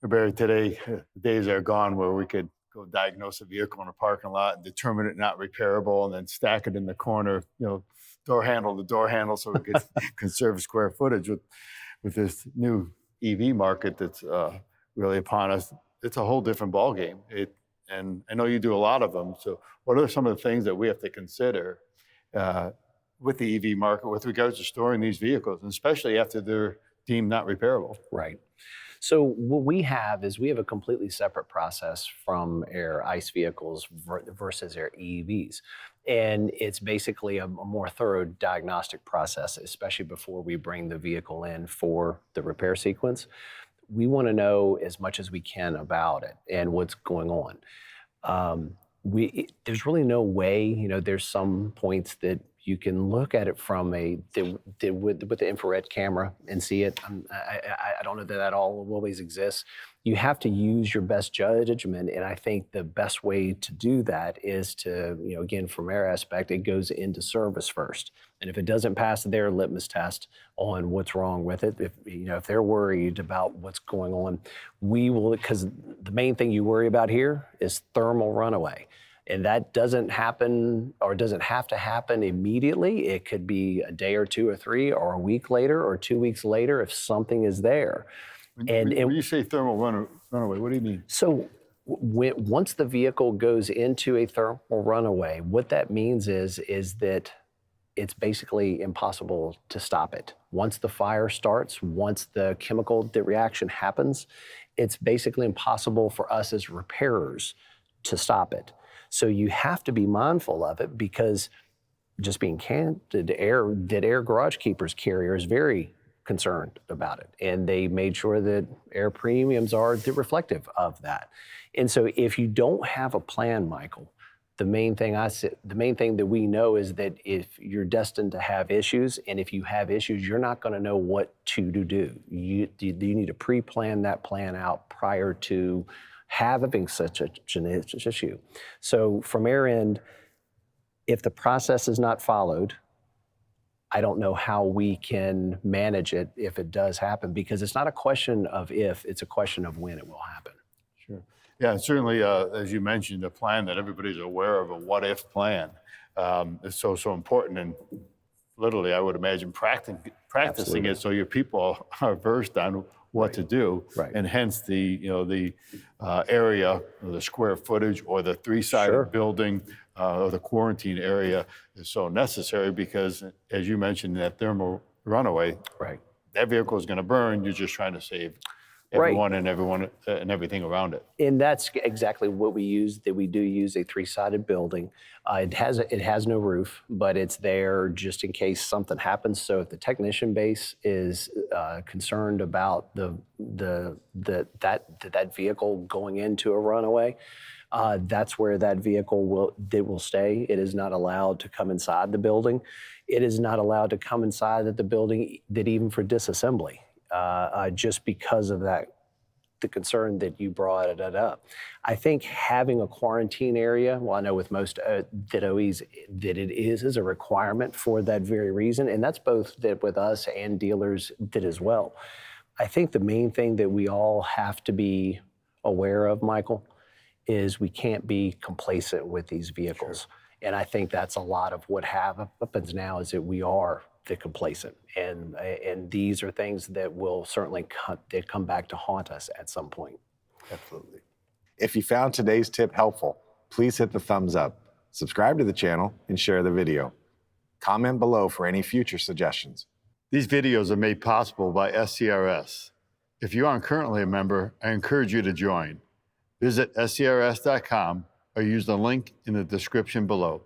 compared to today, the days are gone where we could go diagnose a vehicle in a parking lot and determine it not repairable and then stack it in the corner, door handle to door handle so we could conserve square footage. With this new EV market that's really upon us, it's a whole different ballgame. And I know you do a lot of them. So what are some of the things that we have to consider with the EV market with regards to storing these vehicles, and especially after they're deemed not repairable? Right. So what we have is we have a completely separate process from our ICE vehicles versus our EVs. And it's basically a more thorough diagnostic process, especially before we bring the vehicle in for the repair sequence. We want to know as much as we can about it and what's going on. There's really no way, there's some points that you can look at it from with the infrared camera and see it. I don't know that all always exists. You have to use your best judgment, and I think the best way to do that is to, again, from our aspect, it goes into service first. And if it doesn't pass their litmus test on what's wrong with it, if they're worried about what's going on, we will, because the main thing you worry about here is thermal runaway. And that doesn't happen, or doesn't have to happen immediately. It could be a day or two or three or a week later or 2 weeks later if something is there. When you say thermal runaway, what do you mean? So once the vehicle goes into a thermal runaway, what that means is that it's basically impossible to stop it. Once the fire starts, once the chemical reaction happens, it's basically impossible for us as repairers to stop it. So you have to be mindful of it, because just being candid, Air Garage Keepers carrier is very concerned about it. And they made sure that air premiums are reflective of that. And so if you don't have a plan, Michael, the main thing that we know is that if you're destined to have issues, and if you have issues, you're not going to know what to do. You need to pre-plan that plan out prior to having such an issue. So from our end, if the process is not followed, I don't know how we can manage it if it does happen, because it's not a question of if, it's a question of when it will happen. Sure. Yeah, and certainly, as you mentioned, a plan that everybody's aware of, a what-if plan, is so important. And literally, I would imagine practicing Absolutely. it so your people are versed on what to do, Right. And hence the area, or the square footage, or the three-sided Sure. building, or the quarantine area is so necessary, because, as you mentioned, that thermal runaway, Right. that vehicle is going to burn. You're just trying to save Right. everyone and everything around it. And that's exactly what we use. That we do use a three-sided building. It has no roof, but it's there just in case something happens. So if the technician base is concerned about that vehicle going into a runaway, that's where that vehicle will stay. It is not allowed to come inside the building. It is not allowed to come inside the building, that even for disassembly. Just because of the concern that you brought it up. I think having a quarantine area, well, I know with most OEs that it is a requirement for that very reason, and that's both that with us and dealers did as well. I think the main thing that we all have to be aware of, Michael, is we can't be complacent with these vehicles. Sure. And I think that's a lot of what happens now, is that we are the complacent, and these are things that will certainly come back to haunt us at some point. Absolutely. If you found today's tip helpful, please hit the thumbs up, subscribe to the channel, and share the video. Comment below for any future suggestions. These videos are made possible by SCRS. If you aren't currently a member, I encourage you to join. Visit scrs.com or use the link in the description below.